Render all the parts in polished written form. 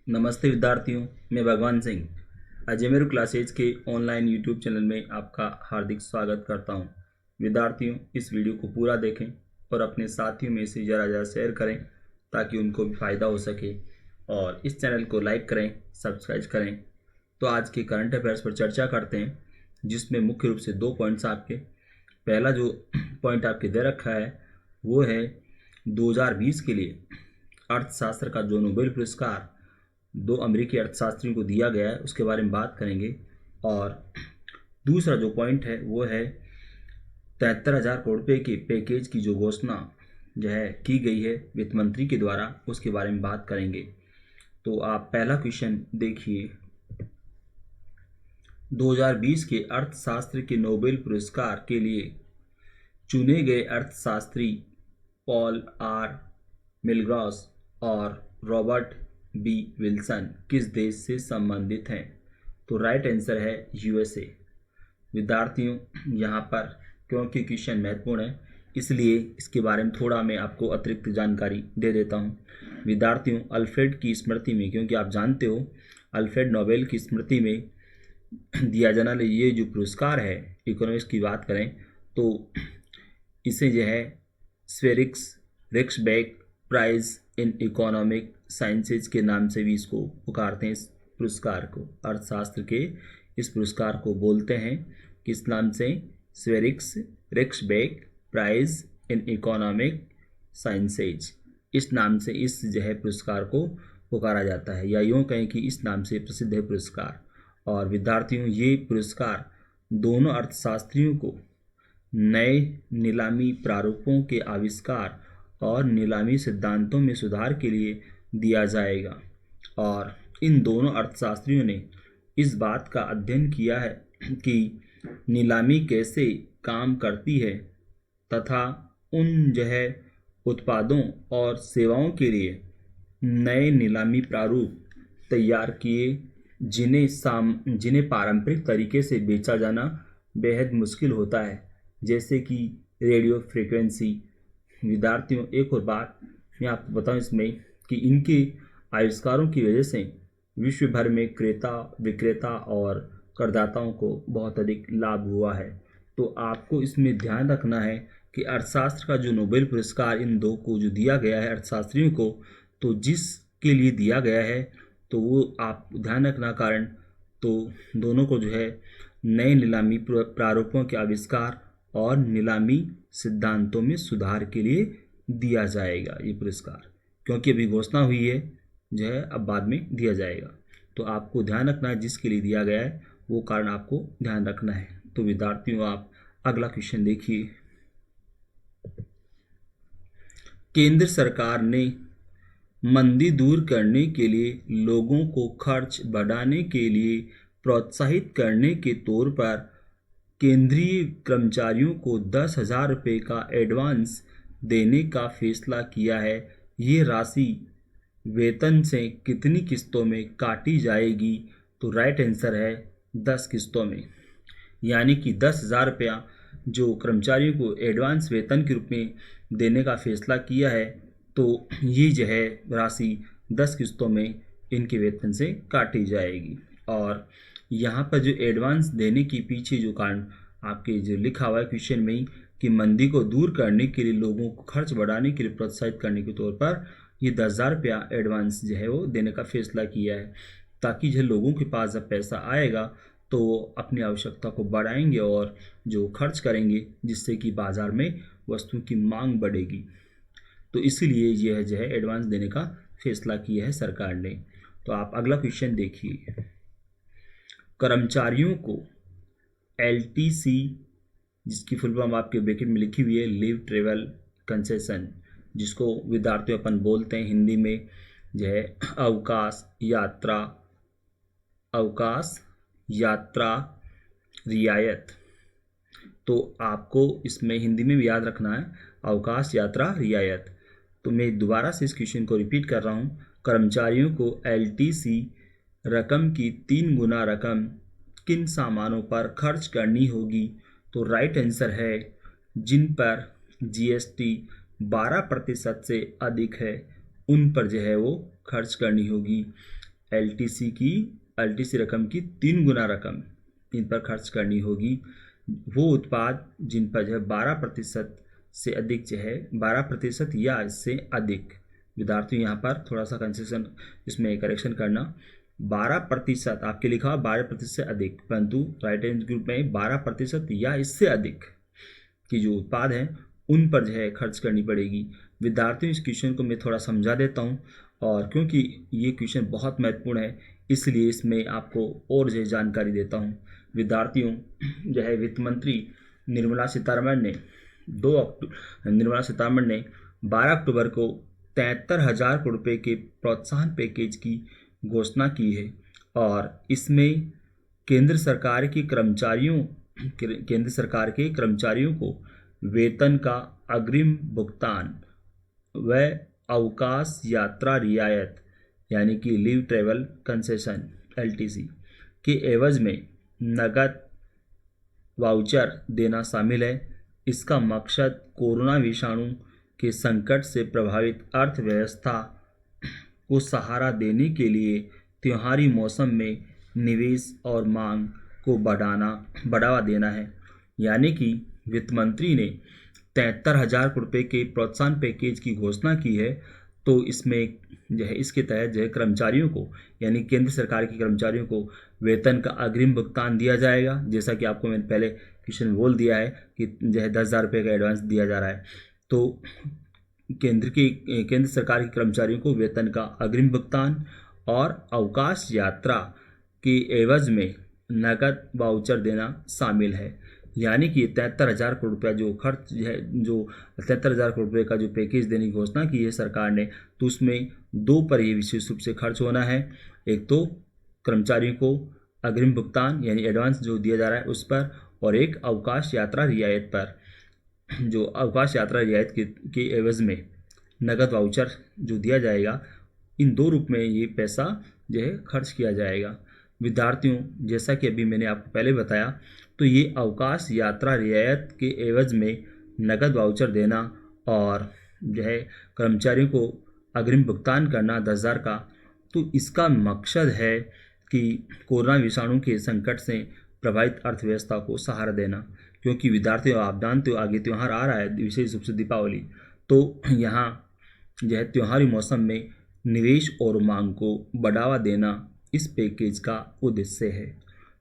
नमस्ते विद्यार्थियों, मैं भगवान सिंह अजमेर क्लासेज के ऑनलाइन यूट्यूब चैनल में आपका हार्दिक स्वागत करता हूं। विद्यार्थियों, इस वीडियो को पूरा देखें और अपने साथियों में से ज़रा शेयर करें ताकि उनको भी फ़ायदा हो सके, और इस चैनल को लाइक करें, सब्सक्राइब करें। तो आज के करंट अफेयर्स पर चर्चा करते हैं, जिसमें मुख्य रूप से 2 पॉइंट्स आपके। पहला जो पॉइंट आपके दे रखा है वो है 2020 के लिए अर्थशास्त्र का जो नोबेल पुरस्कार 2 अमेरिकी अर्थशास्त्रियों को दिया गया है उसके बारे में बात करेंगे। और दूसरा जो पॉइंट है वो है 73,000 करोड़ रुपये के पैकेज की जो घोषणा जो है की गई है वित्त मंत्री के द्वारा, उसके बारे में बात करेंगे। तो आप पहला क्वेश्चन देखिए। 2020 के अर्थशास्त्र के नोबेल पुरस्कार के लिए चुने गए अर्थशास्त्री पॉल आर मिलग्रॉस और रॉबर्ट बी विल्सन किस देश से संबंधित हैं? तो राइट आंसर है यूएसए। विद्यार्थियों, यहाँ पर क्योंकि क्वेश्चन महत्वपूर्ण है इसलिए इसके बारे में थोड़ा मैं आपको अतिरिक्त जानकारी दे देता हूँ। विद्यार्थियों, अल्फ्रेड की स्मृति में, क्योंकि आप जानते हो अल्फ्रेड नोबेल की स्मृति में दिया जाने वाला ये जो पुरस्कार है, इकोनॉमिक्स की बात करें तो इसे जो है स्वेरिक्स रिक्सबैक प्राइज इन इकोनॉमिक साइंसेज के नाम से भी इसको पुकारते हैं। इस पुरस्कार को, अर्थशास्त्र के इस पुरस्कार को बोलते हैं किस नाम से? स्वेरिक्स रिक्सबैक प्राइज इन इकोनॉमिक साइंसेज, इस नाम से इस जो है पुरस्कार को पुकारा जाता है, या यूँ कहें कि इस नाम से प्रसिद्ध है पुरस्कार। और विद्यार्थियों, ये पुरस्कार दोनों अर्थशास्त्रियों को नए नीलामी प्रारूपों के आविष्कार और नीलामी सिद्धांतों में सुधार के लिए दिया जाएगा। और इन दोनों अर्थशास्त्रियों ने इस बात का अध्ययन किया है कि नीलामी कैसे काम करती है तथा उन जो है उत्पादों और सेवाओं के लिए नए नीलामी प्रारूप तैयार किए जिन्हें पारंपरिक तरीके से बेचा जाना बेहद मुश्किल होता है, जैसे कि रेडियो फ्रीक्वेंसी। विद्यार्थियों, एक और बात मैं आपको बताऊं इसमें कि इनके आविष्कारों की वजह से विश्व भर में क्रेता, विक्रेता और करदाताओं को बहुत अधिक लाभ हुआ है। तो आपको इसमें ध्यान रखना है कि अर्थशास्त्र का जो नोबेल पुरस्कार इन दो को जो दिया गया है अर्थशास्त्रियों को, तो जिसके लिए दिया गया है तो वो आप ध्यान रखना कारण, तो दोनों को जो है नए नीलामी प्रारूपों के आविष्कार और नीलामी सिद्धांतों में सुधार के लिए दिया जाएगा ये पुरस्कार, क्योंकि अभी घोषणा हुई है जो है, अब बाद में दिया जाएगा। तो आपको ध्यान रखना है जिसके लिए दिया गया है वो कारण आपको ध्यान रखना है। तो विद्यार्थियों, आप अगला क्वेश्चन देखिए। केंद्र सरकार ने मंदी दूर करने के लिए लोगों को खर्च बढ़ाने के लिए प्रोत्साहित करने के तौर पर केंद्रीय कर्मचारियों को 10,000 रुपये का एडवांस देने का फैसला किया है। ये राशि वेतन से कितनी किस्तों में काटी जाएगी? तो राइट आंसर है 10 किस्तों में, यानी कि 10,000 रुपया जो कर्मचारियों को एडवांस वेतन के रूप में देने का फैसला किया है, तो ये जो है राशि 10 किस्तों में इनके वेतन से काटी जाएगी। और यहाँ पर जो एडवांस देने के पीछे जो कारण आपके जो लिखा हुआ है क्वेश्चन में ही कि मंदी को दूर करने के लिए लोगों को खर्च बढ़ाने के लिए प्रोत्साहित करने के तौर पर ये 10,000 रुपया एडवांस जो है वो देने का फैसला किया है, ताकि जो लोगों के पास जब पैसा आएगा तो वो अपनी आवश्यकता को बढ़ाएंगे और जो खर्च करेंगे, जिससे कि बाजार में वस्तुओं की मांग बढ़ेगी। तो इसीलिए यह जो है एडवांस देने का फैसला किया है सरकार ने। तो आप अगला क्वेश्चन देखिए। कर्मचारियों को एलटीसी, जिसकी फुल फॉर्म आपके ब्रैकेट में लिखी हुई है लीव ट्रेवल कंसेशन, जिसको विद्यार्थियों अपन बोलते हैं हिंदी में जो है अवकाश यात्रा रियायत। तो आपको इसमें हिंदी में भी याद रखना है अवकाश यात्रा रियायत। तो मैं दोबारा से इस क्वेश्चन को रिपीट कर रहा हूँ। कर्मचारियों को एलटीसी रकम की 3 गुना रकम किन सामानों पर खर्च करनी होगी? तो राइट आंसर है जिन पर जीएसटी 12% से अधिक है, उन पर जो है वो खर्च करनी होगी। एलटीसी रकम की 3 गुना रकम इन पर खर्च करनी होगी। वो उत्पाद जिन पर जो है 12% से अधिक जो है 12% या इससे अधिक, विद्यार्थियों यहाँ पर थोड़ा सा कंसेशन इसमें करेक्शन करना, 12% आपके लिखा हुआ 12% से अधिक, परंतु राइट हैंड ग्रुप में 12% या इससे अधिक की जो उत्पाद हैं उन पर जो है खर्च करनी पड़ेगी। विद्यार्थियों, इस क्वेश्चन को मैं थोड़ा समझा देता हूँ, और क्योंकि ये क्वेश्चन बहुत महत्वपूर्ण है इसलिए इसमें आपको और जो है जानकारी देता हूँ। विद्यार्थियों, जो है वित्त मंत्री निर्मला सीतारमण ने 12 अक्टूबर को 73,000 करोड़ रुपये के प्रोत्साहन पैकेज की घोषणा की है, और इसमें केंद्र सरकार के कर्मचारियों को वेतन का अग्रिम भुगतान व अवकाश यात्रा रियायत यानी कि लीव ट्रेवल कंसेशन एलटीसी के एवज में नगद वाउचर देना शामिल है। इसका मकसद कोरोना विषाणु के संकट से प्रभावित अर्थव्यवस्था को सहारा देने के लिए त्योहारी मौसम में निवेश और मांग को बढ़ावा देना है। यानी कि वित्त मंत्री ने 73,000 करोड़ रुपये के प्रोत्साहन पैकेज की घोषणा की है, तो इसमें जो है इसके तहत जो है कर्मचारियों को, यानी केंद्र सरकार के कर्मचारियों को वेतन का अग्रिम भुगतान दिया जाएगा। जैसा कि आपको मैंने पहले क्वेश्चन में बोल दिया है कि जो है 10,000 रुपये का एडवांस दिया जा रहा है, तो केंद्र सरकार के कर्मचारियों को वेतन का अग्रिम भुगतान और अवकाश यात्रा के एवज में नकद वाउचर देना शामिल है। यानी कि 73,000 करोड़ रुपया जो खर्च है, जो 73,000 करोड़ रुपये का जो पैकेज देने की घोषणा की है सरकार ने, तो उसमें दो पर ये विशेष रूप से खर्च होना है। एक तो कर्मचारियों को अग्रिम भुगतान यानी एडवांस जो दिया जा रहा है उस पर, और एक अवकाश यात्रा रियायत पर, जो अवकाश यात्रा रियायत के एवज में नगद वाउचर जो दिया जाएगा, इन दो रूप में ये पैसा जो है खर्च किया जाएगा। विद्यार्थियों, जैसा कि अभी मैंने आपको पहले बताया, तो ये अवकाश यात्रा रियायत के एवज में नगद वाउचर देना और जो है कर्मचारियों को अग्रिम भुगतान करना 10,000 का, तो इसका मकसद है कि कोरोना विषाणु के संकट से प्रभावित अर्थव्यवस्था को सहारा देना। क्योंकि विद्यार्थियों, आप जानते हो आगे त्यौहार आ रहा है, विशेष रूप से दीपावली, तो यहाँ जो है त्योहारी मौसम में निवेश और मांग को बढ़ावा देना इस पैकेज का उद्देश्य है।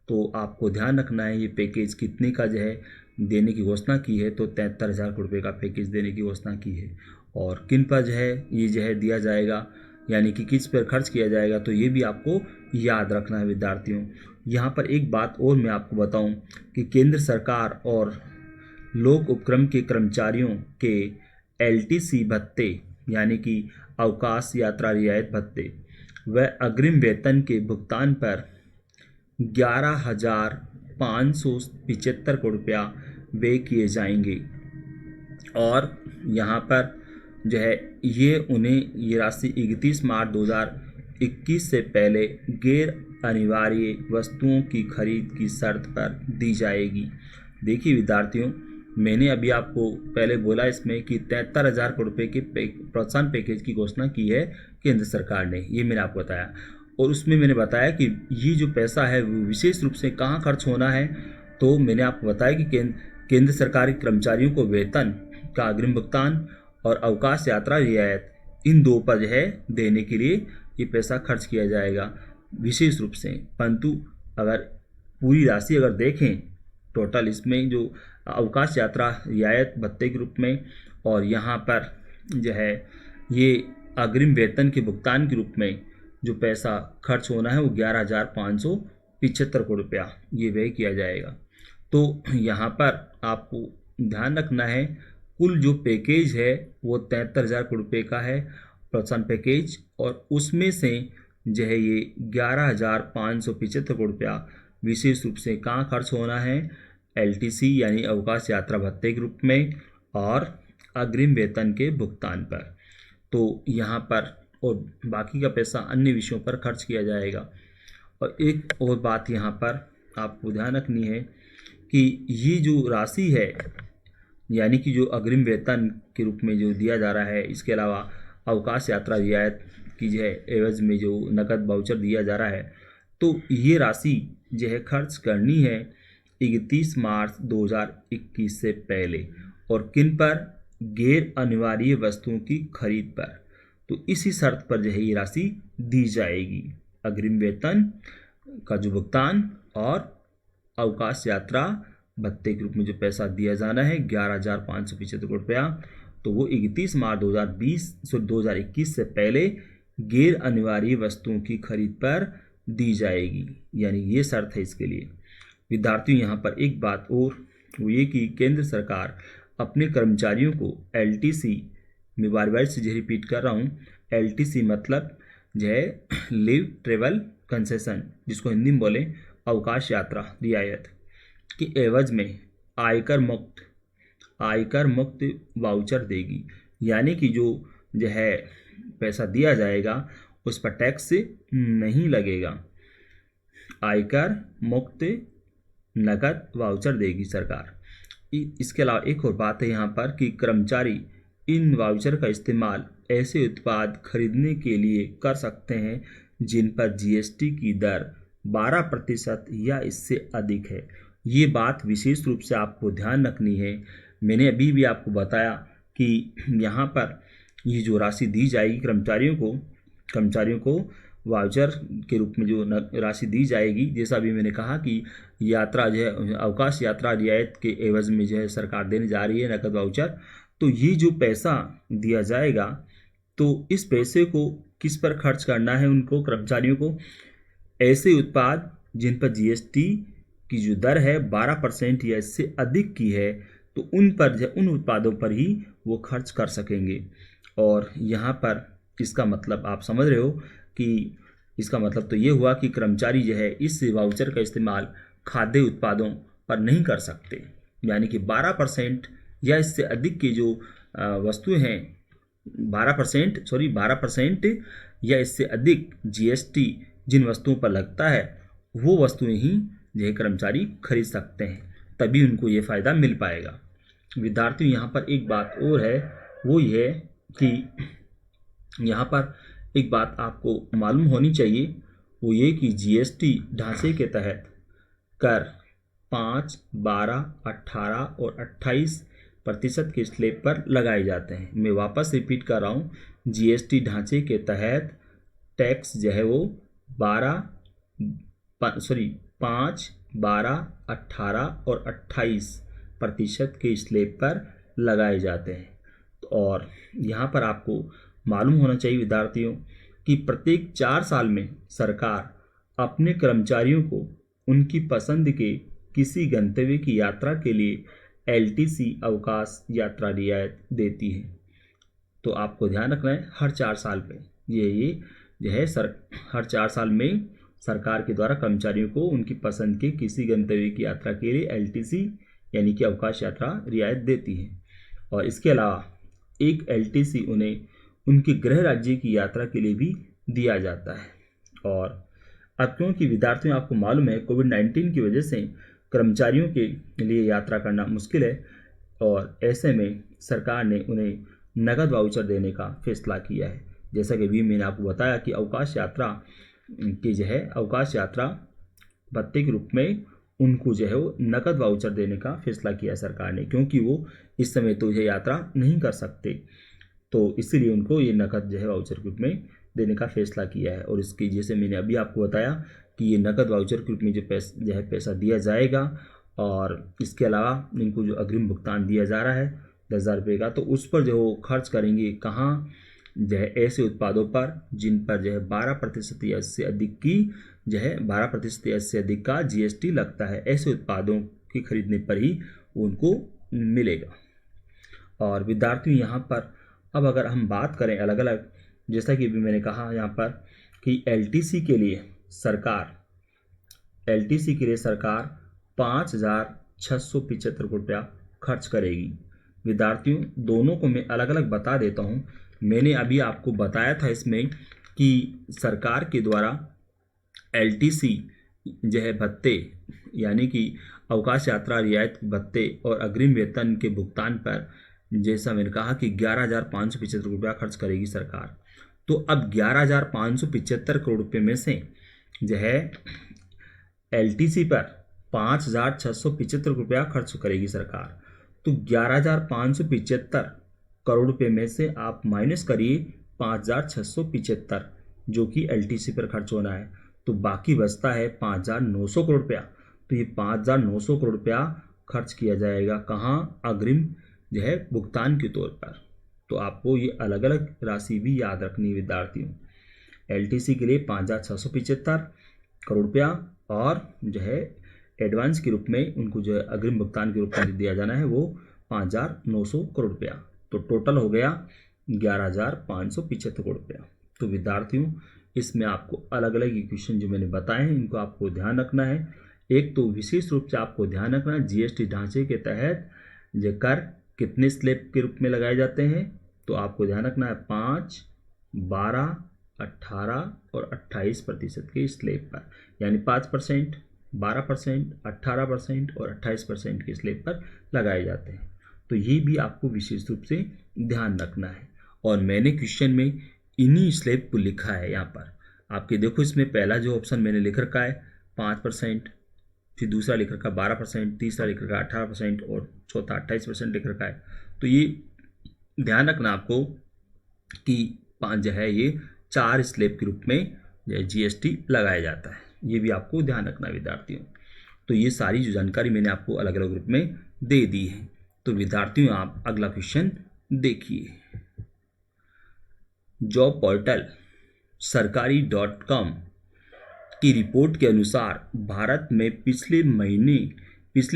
तो आपको ध्यान रखना है ये पैकेज कितने का जो है देने की घोषणा की है, तो 73,000 करोड़ रुपये का पैकेज देने की घोषणा की है। और किन पर जो है ये जो है दिया जाएगा, यानी कि किस पर खर्च किया जाएगा, तो ये भी आपको याद रखना है विद्यार्थियों। यहाँ पर एक बात और मैं आपको बताऊं कि केंद्र सरकार और लोक उपक्रम के कर्मचारियों के एलटीसी भत्ते यानी कि अवकाश यात्रा रियायत भत्ते व अग्रिम वेतन के भुगतान पर 11,575 करोड़ रुपया व्यय किए जाएंगे, और यहाँ पर जो है ये राशि 31 मार्च 2021 से पहले गैर अनिवार्य वस्तुओं की खरीद की शर्त पर दी जाएगी। देखिए विद्यार्थियों, मैंने अभी आपको पहले बोला इसमें कि 73,000 करोड़ रुपये के प्रोत्साहन पैकेज की घोषणा की है केंद्र सरकार ने, ये मैंने आपको बताया। और उसमें मैंने बताया कि ये जो पैसा है वो विशेष रूप से कहाँ खर्च होना है, तो मैंने आपको बताया कि केंद्र सरकारी कर्मचारियों को वेतन का अग्रिम भुगतान और अवकाश यात्रा रियायत, इन दो पर जो है देने के लिए ये पैसा खर्च किया जाएगा विशेष रूप से। परंतु अगर पूरी राशि अगर देखें टोटल, इसमें जो अवकाश यात्रा रियायत भत्ते के रूप में और यहाँ पर जो है ये अग्रिम वेतन के भुगतान के रूप में जो पैसा खर्च होना है वो 11,575 करोड़ रुपया ये व्यय किया जाएगा। तो यहाँ पर आपको ध्यान रखना है, कुल जो पैकेज है वो 73,000 करोड़ रुपये का है प्रोत्साहन पैकेज, और उसमें से जो है ये 11,575 करोड़ रुपया विशेष रूप से कहाँ खर्च होना है, एलटीसी यानी अवकाश यात्रा भत्ते के रूप में और अग्रिम वेतन के भुगतान पर। तो यहाँ पर और बाकी का पैसा अन्य विषयों पर खर्च किया जाएगा। और एक और बात यहाँ पर आपको ध्यान रखनी है कि ये जो राशि है, यानी कि जो अग्रिम वेतन के रूप में जो दिया जा रहा है, इसके अलावा अवकाश यात्रा रियायत की जो है एवज में जो नकद वाउचर दिया जा रहा है, तो ये राशि जो है खर्च करनी है 31 मार्च 2021 से पहले। और किन पर? गैर अनिवार्य वस्तुओं की खरीद पर। तो इसी शर्त पर जो है ये राशि दी जाएगी। अग्रिम वेतन का जो भुगतान और अवकाश यात्रा भत्ते के रूप में जो पैसा दिया जाना है 11,575 रुपया, तो वो 31 मार्च 2021 से पहले गैर अनिवार्य वस्तुओं की खरीद पर दी जाएगी। यानी ये शर्त है इसके लिए। विद्यार्थियों यहाँ पर एक बात और वो ये कि केंद्र सरकार अपने कर्मचारियों को LTC में बार से जो रिपीट कर रहा हूँ, LTC मतलब जो है लीव ट्रेवल कंसेशन, जिसको हिंदी में बोले अवकाश यात्रा रियायत, की एवज में आयकर मुक्त वाउचर देगी। यानी कि जो है पैसा दिया जाएगा उस पर टैक्स नहीं लगेगा। आयकर मुक्त नकद वाउचर देगी सरकार। इसके अलावा एक और बात है यहाँ पर कि कर्मचारी इन वाउचर का इस्तेमाल ऐसे उत्पाद खरीदने के लिए कर सकते हैं जिन पर GST की दर 12% या इससे अधिक है। ये बात विशेष रूप से आपको ध्यान रखनी है। मैंने अभी भी आपको बताया कि यहाँ पर ये जो राशि दी जाएगी कर्मचारियों को वाउचर के रूप में जो राशि दी जाएगी, जैसा भी मैंने कहा कि यात्रा जो है अवकाश यात्रा रियायत के एवज में जो है सरकार देने जा रही है नकद वाउचर। तो ये जो पैसा दिया जाएगा, तो इस पैसे को किस पर खर्च करना है उनको, कर्मचारियों को? ऐसे उत्पाद जिन पर GST की जो दर है 12% या इससे अधिक की है, तो उन उत्पादों पर ही वो खर्च कर सकेंगे। और यहाँ पर इसका मतलब आप समझ रहे हो कि इसका मतलब तो ये हुआ कि कर्मचारी जो है इस वाउचर का इस्तेमाल खाद्य उत्पादों पर नहीं कर सकते। यानी कि 12% या इससे अधिक की जो वस्तुएं हैं 12% या इससे अधिक GST जिन वस्तुओं पर लगता है वो वस्तुएं ही जो है कर्मचारी खरीद सकते हैं, तभी उनको ये फ़ायदा मिल पाएगा। विद्यार्थियों यहाँ पर एक बात और है, वो ये है कि यहाँ पर एक बात आपको मालूम होनी चाहिए, वो ये कि GST ढांचे के तहत कर 5, 12, 18 और 28% के स्लैब पर लगाए जाते हैं। मैं वापस रिपीट कर रहा हूँ, GST ढांचे के तहत टैक्स जो है वो 5, 12, 18 और 28% के स्लैब पर लगाए जाते हैं। और यहाँ पर आपको मालूम होना चाहिए विद्यार्थियों कि प्रत्येक 4 साल में सरकार अपने कर्मचारियों को उनकी पसंद के किसी गंतव्य की यात्रा के लिए LTC अवकाश यात्रा रियायत देती है। तो आपको ध्यान रखना है हर 4 साल पे ये जो है हर 4 साल में सरकार के द्वारा कर्मचारियों को उनकी पसंद के किसी गंतव्य की यात्रा के लिए LTC यानी कि अवकाश यात्रा रियायत देती है। और इसके अलावा एक LTC उन्हें उनके गृह राज्य की यात्रा के लिए भी दिया जाता है। और अब क्योंकि विद्यार्थियों आपको मालूम है कोविड-19 की वजह से कर्मचारियों के लिए यात्रा करना मुश्किल है, और ऐसे में सरकार ने उन्हें नगद वाउचर देने का फैसला किया है। जैसा कि अभी मैंने आपको बताया कि अवकाश यात्रा की जो है अवकाश यात्रा भत्ते के रूप में उनको जो है वो नकद वाउचर देने का फैसला किया सरकार ने, क्योंकि वो इस समय तो यह यात्रा नहीं कर सकते, तो इसीलिए उनको ये नकद जो है वाउचर के रूप में देने का फैसला किया है। और इसकी जैसे मैंने अभी आपको बताया कि ये नकद वाउचर के रूप में जो पैसा दिया जाएगा, और इसके अलावा इनको जो अग्रिम भुगतान दिया जा रहा है 10,000 रुपये का, तो उस पर जो वो खर्च करेंगे कहाँ? जो है ऐसे उत्पादों पर जिन पर जो है 12% या इससे अधिक की जो है 12% या इससे अधिक का GST लगता है, ऐसे उत्पादों की खरीदने पर ही उनको मिलेगा। और विद्यार्थियों यहाँ पर अब अगर हम बात करें अलग अलग, जैसा कि भी मैंने कहा यहाँ पर कि LTC के लिए सरकार 5,675 रुपया खर्च करेगी। विद्यार्थियों दोनों को मैं अलग अलग बता देता हूँ। मैंने अभी आपको बताया था इसमें कि सरकार के द्वारा LTC जो है भत्ते यानी कि अवकाश यात्रा रियायत भत्ते और अग्रिम वेतन के भुगतान पर जैसा मैंने कहा कि 11,575 रुपया खर्च करेगी सरकार। तो अब 11,575 करोड़ रुपये में से जो है LTC पर 5,675 रुपया खर्च करेगी सरकार। तो 11,575 करोड़ रुपये में से आप माइनस करिए 5,675 जो कि LTC पर खर्च होना है, तो बाकी बचता है 5,900 करोड़ रुपया। तो ये 5,900 करोड़ रुपया खर्च किया जाएगा कहाँ? अग्रिम जो है भुगतान के तौर पर। तो आपको ये अलग अलग राशि भी याद रखनी है विद्यार्थियों। LTC के लिए 5,675 करोड़ रुपया और जो है एडवांस के रूप में उनको जो है अग्रिम भुगतान के रूप में दिया जाना है वो 5,900 करोड़ रुपया। तो टोटल हो गया 11,575 करोड़ रुपया। तो विद्यार्थियों इसमें आपको अलग अलग इक्वेशन जो मैंने बताए हैं इनको आपको ध्यान रखना है। एक तो विशेष रूप से आपको ध्यान रखना है GST ढांचे के तहत जो कर कितने स्लैब के रूप में लगाए जाते हैं, तो आपको ध्यान रखना है 5, 12, 18 और 28% के स्लैब पर, यानी 5%, 12%, 18% और 28% के स्लैब पर लगाए जाते हैं। तो ये भी आपको विशेष रूप से ध्यान रखना है। और मैंने क्वेश्चन में इन्हीं स्लैब को लिखा है यहाँ पर आपके। देखो इसमें पहला जो ऑप्शन मैंने लिख रखा है 5%, फिर दूसरा लिख रखा है 12%, तीसरा लिख रखा है 18% और चौथा 28% लिख रखा है। तो ये ध्यान रखना आपको कि 5 जो है ये 4 स्लैब के रूप में GST लगाया जाता है। ये भी आपको ध्यान रखना है विद्यार्थियों। तो ये सारी जो जानकारी मैंने आपको अलग अलग ग्रुप में दे दी है। तो विद्यार्थियों आप अगला क्वेश्चन देखिए। जॉब पोर्टल सरकारी.com की रिपोर्ट के अनुसार भारत में पिछले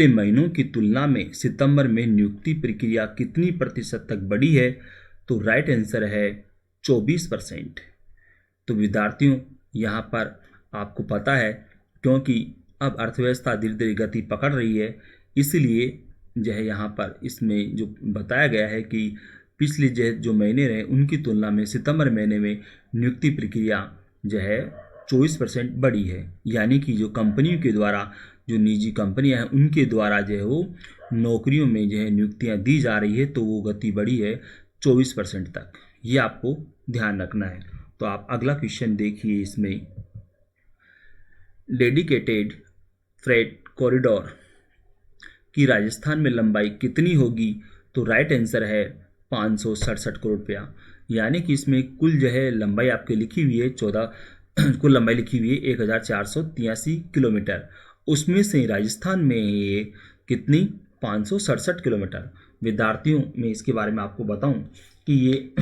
महीनों की तुलना में सितंबर में नियुक्ति प्रक्रिया कितनी प्रतिशत तक बढ़ी है? तो राइट आंसर है 24%। तो विद्यार्थियों यहाँ पर आपको पता है क्योंकि अब अर्थव्यवस्था धीरे धीरे गति पकड़ रही है, इसलिए जो है यहाँ पर इसमें जो बताया गया है कि पिछले जो महीने रहे उनकी तुलना में सितंबर महीने में नियुक्ति प्रक्रिया जो है 24% बढ़ी है। यानी कि जो कंपनियों के द्वारा, जो निजी कंपनियां हैं उनके द्वारा जो है वो नौकरियों में जो है नियुक्तियां दी जा रही है, तो वो गति बढ़ी है 24% तक। ये आपको ध्यान रखना है। तो आप अगला क्वेश्चन देखिए। इसमें डेडिकेटेड फ्रेट कॉरिडोर की राजस्थान में लंबाई कितनी होगी? तो राइट आंसर है 567 करोड़ रुपया। यानी कि इसमें कुल जो है लंबाई आपके लिखी हुई है कुल लंबाई लिखी हुई है 1483 किलोमीटर। उसमें से राजस्थान में ये कितनी? 567 किलोमीटर। विद्यार्थियों में इसके बारे में आपको बताऊं कि ये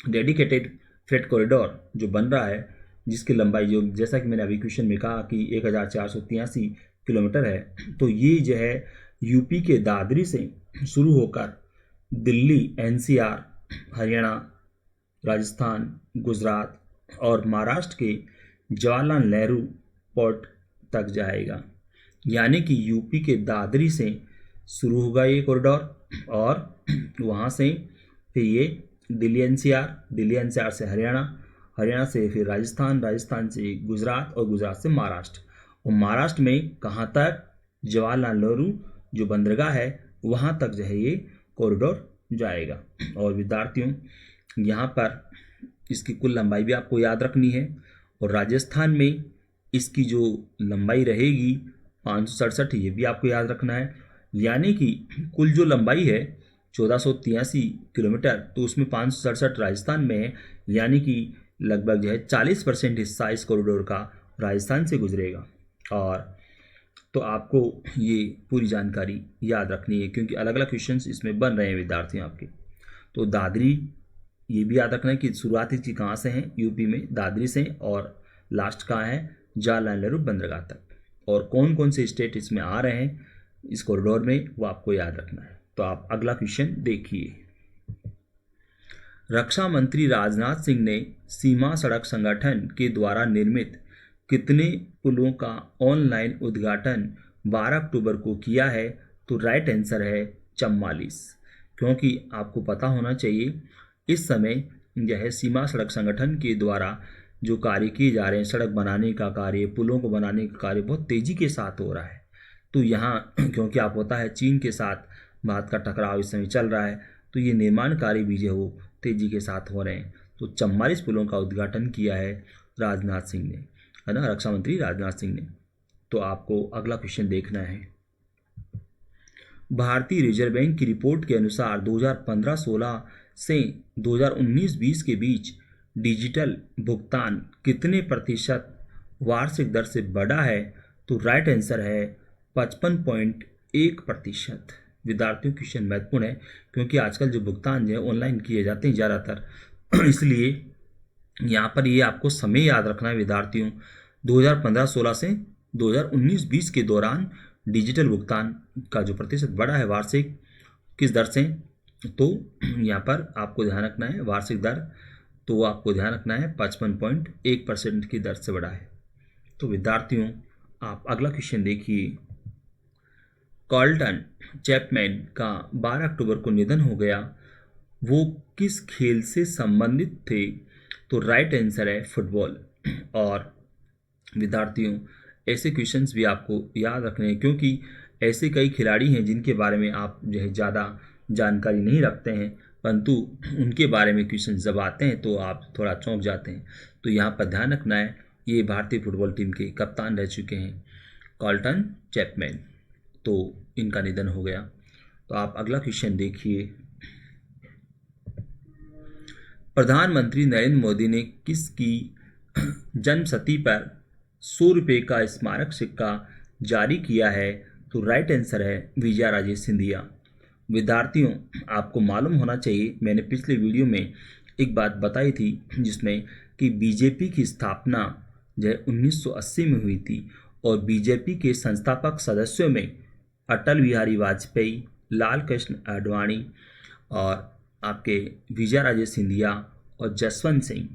डेडिकेटेड फ्रेट कॉरिडोर जो बन रहा है, जिसकी लंबाई जो जैसा कि मैंने अभी क्वेश्चन में कहा कि 1483 किलोमीटर है, तो ये जो है यूपी के दादरी से शुरू होकर दिल्ली, NCR, हरियाणा, राजस्थान, गुजरात और महाराष्ट्र के जवाहरलाल नेहरू पोर्ट तक जाएगा। यानी कि यूपी के दादरी से शुरू होगा ये कॉरिडोर और वहाँ से फिर ये दिल्ली NCR से हरियाणा से फिर राजस्थान से गुजरात और गुजरात से महाराष्ट्र, और महाराष्ट्र में कहाँ तक? जवाहरलाल नेहरू जो बंदरगाह है वहाँ तक जो है ये कॉरिडोर जाएगा। और विद्यार्थियों यहाँ पर इसकी कुल लंबाई भी आपको याद रखनी है, और राजस्थान में इसकी जो लंबाई रहेगी 567, ये भी आपको याद रखना है। यानी कि कुल जो लंबाई है 1483 किलोमीटर, तो उसमें 567 राजस्थान में है। यानी कि लगभग जो है 40% हिस्सा इस कॉरिडोर का राजस्थान से गुजरेगा। और तो आपको ये पूरी जानकारी याद रखनी है क्योंकि अलग अलग क्वेश्चंस इसमें बन रहे हैं विद्यार्थियों आपके। तो दादरी ये भी याद रखना है कि शुरुआती चीज कहाँ से है? यूपी में दादरी से, और लास्ट कहाँ है? जवाहरलाल नेहरू बंदरगाह तक। और कौन कौन से स्टेट इसमें आ रहे हैं इस कॉरिडोर में, वो आपको याद रखना है। तो आप अगला क्वेश्चन देखिए। रक्षा मंत्री राजनाथ सिंह ने सीमा सड़क संगठन के द्वारा निर्मित कितने पुलों का ऑनलाइन उद्घाटन 12 अक्टूबर को किया है? तो राइट आंसर है 44। क्योंकि आपको पता होना चाहिए इस समय यह सीमा सड़क संगठन के द्वारा जो कार्य किए जा रहे हैं, सड़क बनाने का कार्य, पुलों को बनाने का कार्य बहुत तेजी के साथ हो रहा है। तो यहाँ क्योंकि आप होता है चीन के साथ भारत का टकराव इस समय चल रहा है, तो ये निर्माण कार्य भी जो वो तेजी के साथ हो रहे हैं। तो 44 पुलों का उद्घाटन किया है राजनाथ सिंह ने, है ना, रक्षा मंत्री राजनाथ सिंह ने। तो आपको अगला क्वेश्चन देखना है। भारतीय रिजर्व बैंक की रिपोर्ट के अनुसार 2015-16 से 2019-20 के बीच डिजिटल भुगतान कितने प्रतिशत वार्षिक दर से बढ़ा है? तो राइट आंसर है 55.1%। विद्यार्थियों क्वेश्चन महत्वपूर्ण है क्योंकि आजकल जो भुगतान जो है ऑनलाइन किए जाते हैं ज़्यादातर इसलिए यहाँ पर ये आपको समय याद रखना है विद्यार्थियों। 2015-16 से 2019-20 के दौरान डिजिटल भुगतान का जो प्रतिशत बढ़ा है वार्षिक किस दर से, तो यहाँ पर आपको ध्यान रखना है वार्षिक दर, तो आपको ध्यान रखना है 55.1% की दर से बढ़ा है। तो विद्यार्थियों आप अगला क्वेश्चन देखिए। कार्लटन चैपमैन का 12 अक्टूबर को निधन हो गया, वो किस खेल से संबंधित थे? तो राइट आंसर है फुटबॉल। और विद्यार्थियों ऐसे क्वेश्चंस भी आपको याद रखने हैं क्योंकि ऐसे कई खिलाड़ी हैं जिनके बारे में आप जो है ज़्यादा जानकारी नहीं रखते हैं, परंतु उनके बारे में क्वेश्चन जब आते हैं तो आप थोड़ा चौंक जाते हैं। तो यहाँ पर ध्यान रखना है, ये भारतीय फुटबॉल टीम के कप्तान रह चुके हैं कार्लटन चैपमैन, तो इनका निधन हो गया। तो आप अगला क्वेश्चन देखिए। प्रधानमंत्री नरेंद्र मोदी ने किसकी जन्मशती पर 100 रुपये का स्मारक सिक्का जारी किया है? तो राइट आंसर है विजया राजे सिंधिया। विद्यार्थियों आपको मालूम होना चाहिए, मैंने पिछले वीडियो में एक बात बताई थी जिसमें कि बीजेपी की स्थापना जो है 1980 में हुई थी और बीजेपी के संस्थापक सदस्यों में अटल बिहारी वाजपेयी, लाल कृष्ण आडवाणी और आपके विजया राजे सिंधिया और जसवंत सिंह,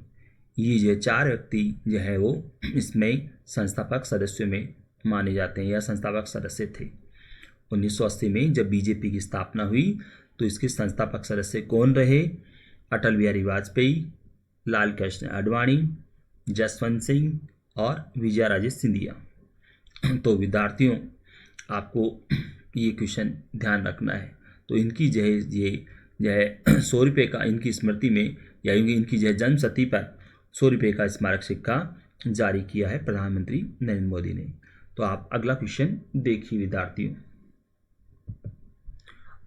ये जो 4 व्यक्ति जो है वो इसमें संस्थापक सदस्यों में माने जाते हैं या संस्थापक सदस्य थे। 1980 में जब बीजेपी की स्थापना हुई तो इसके संस्थापक सदस्य कौन रहे? अटल बिहारी वाजपेयी, लाल कृष्ण आडवाणी, जसवंत सिंह और विजया राजे सिंधिया। तो विद्यार्थियों आपको ये क्वेश्चन ध्यान रखना है। तो इनकी जो है ये जो है 100 रुपये का इनकी स्मृति में या इनकी जो है जन्मशती पर 100 रुपये का स्मारक सिक्का जारी किया है प्रधानमंत्री नरेंद्र मोदी ने। तो आप अगला क्वेश्चन देखिए विद्यार्थियों।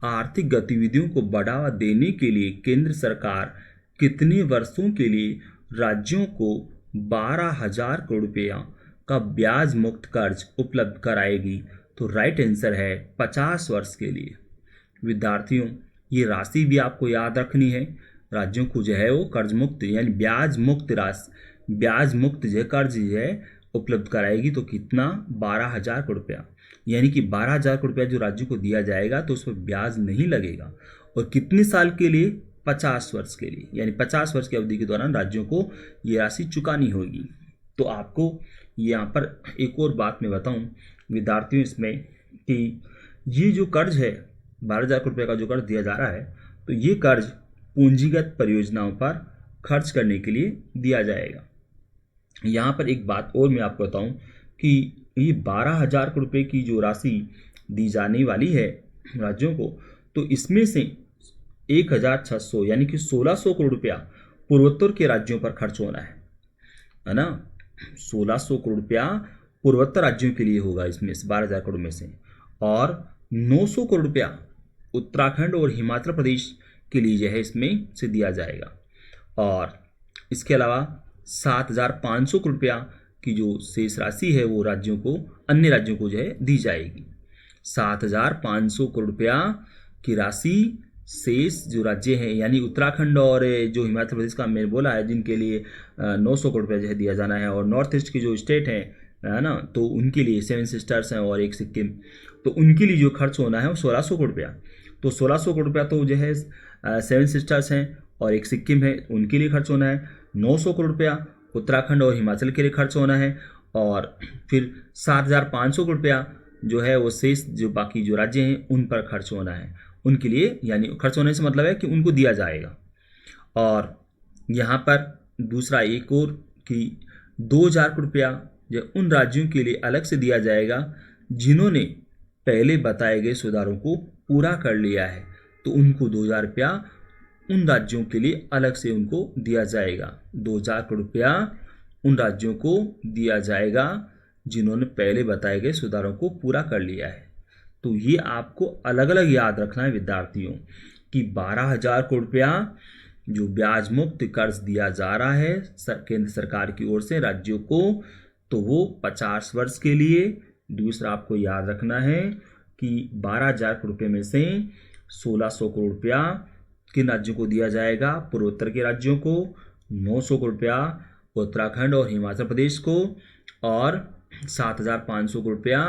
आर्थिक गतिविधियों को बढ़ावा देने के लिए केंद्र सरकार कितने वर्षों के लिए राज्यों को 12,000 करोड़ रुपया का ब्याज मुक्त कर्ज उपलब्ध कराएगी? तो राइट आंसर है 50 वर्ष के लिए। विद्यार्थियों ये राशि भी आपको याद रखनी है, राज्यों को जो है वो कर्ज मुक्त यानी ब्याज मुक्त राशि, ब्याज मुक्त जो कर्ज जो है उपलब्ध कराएगी। तो कितना? 12,000 करोड़ रुपया, यानी कि 12,000 करोड़ रुपया जो राज्यों को दिया जाएगा तो उस पर ब्याज नहीं लगेगा। और कितने साल के लिए? 50 वर्ष के लिए, यानी 50 वर्ष की अवधि के दौरान राज्यों को ये राशि चुकानी होगी। तो आपको यहाँ पर एक और बात मैं बताऊँ विद्यार्थियों इसमें कि ये जो कर्ज है 12,000 करोड़ रुपये का जो कर्ज दिया जा रहा है तो ये कर्ज पूंजीगत परियोजनाओं पर खर्च करने के लिए दिया जाएगा। यहाँ पर एक बात और मैं आपको बताऊँ कि ये 12,000 करोड़ रुपये की जो राशि दी जाने वाली है राज्यों को, तो इसमें से 1,600 यानी कि 1,600 करोड़ रुपया पूर्वोत्तर के राज्यों पर खर्च होना है ना। 1,600 करोड़ रुपया पूर्वोत्तर राज्यों के लिए होगा इसमें से 12,000 करोड़ में से, और 900 करोड़ रुपया उत्तराखंड और हिमाचल प्रदेश के लिए जो है इसमें से दिया जाएगा। और इसके अलावा 7,500 करोड़ रुपया की जो शेष राशि है वो राज्यों को, अन्य राज्यों को जो है दी जाएगी। 7,500 करोड़ रुपया की राशि शेष जो राज्य हैं यानी उत्तराखंड और जो हिमाचल प्रदेश का मैंने बोला है जिनके लिए 900 करोड़ रुपया जो है दिया जाना है, और नॉर्थ ईस्ट के जो स्टेट हैं है ना, तो उनके लिए 7 सिस्टर्स हैं और एक सिक्किम, तो उनके लिए जो खर्च होना है वो 1,600 करोड़ रुपया। तो 1,600 करोड़ रुपया तो जो है 7 सिस्टर्स हैं और एक सिक्किम है उनके लिए खर्च होना है। 900 करोड़ रुपया उत्तराखंड और हिमाचल के लिए खर्च होना है, और फिर 7,500 करोड़ रुपया जो है वो शेष जो बाकी जो राज्य हैं उन पर खर्च होना है उनके लिए, यानी खर्च होने से मतलब है कि उनको दिया जाएगा। और यहाँ पर दूसरा एक और कि 2,000 करोड़ रुपया जो उन राज्यों के लिए अलग से दिया जाएगा जिन्होंने पहले बताए गए सुधारों को पूरा कर लिया है, तो उनको 2,000 रुपया उन राज्यों के लिए अलग से उनको दिया जाएगा। 2,000 करोड़ रुपया उन राज्यों को दिया जाएगा जिन्होंने पहले बताए गए सुधारों को पूरा कर लिया है। तो ये आपको अलग अलग याद रखना है विद्यार्थियों कि 12,000 करोड़ रुपया जो ब्याज मुक्त कर्ज दिया जा रहा है केंद्र सरकार की ओर से राज्यों को, तो वो 50 वर्ष के लिए। दूसरा आपको याद रखना है कि 12,000 करोड़ रुपये में से 1,600 करोड़ रुपया किन राज्यों को दिया जाएगा? पूर्वोत्तर के राज्यों को, 900 करोड़ रुपया उत्तराखंड और हिमाचल प्रदेश को, और 7,500 करोड़ रुपया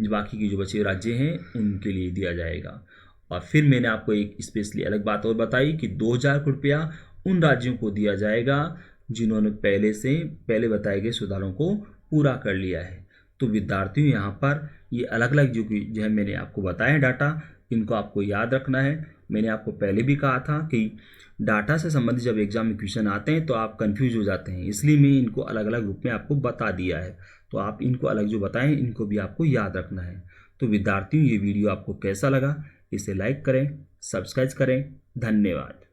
बाकी की जो बचे राज्य हैं उनके लिए दिया जाएगा। और फिर मैंने आपको एक स्पेशली अलग बात और बताई कि 2,000 करोड़ रुपया उन राज्यों को दिया जाएगा जिन्होंने पहले बताए गए सुधारों को पूरा कर लिया है। तो विद्यार्थियों यहाँ पर ये अलग अलग जो है मैंने आपको बताया डाटा, इनको आपको याद रखना है। मैंने आपको पहले भी कहा था कि डाटा से संबंधित जब एग्जाम में क्वेश्चन आते हैं तो आप कंफ्यूज हो जाते हैं, इसलिए मैं इनको अलग अलग रूप में आपको बता दिया है। तो आप इनको अलग जो बताएं इनको भी आपको याद रखना है। तो विद्यार्थियों ये वीडियो आपको कैसा लगा? इसे लाइक करें, सब्सक्राइब करें। धन्यवाद।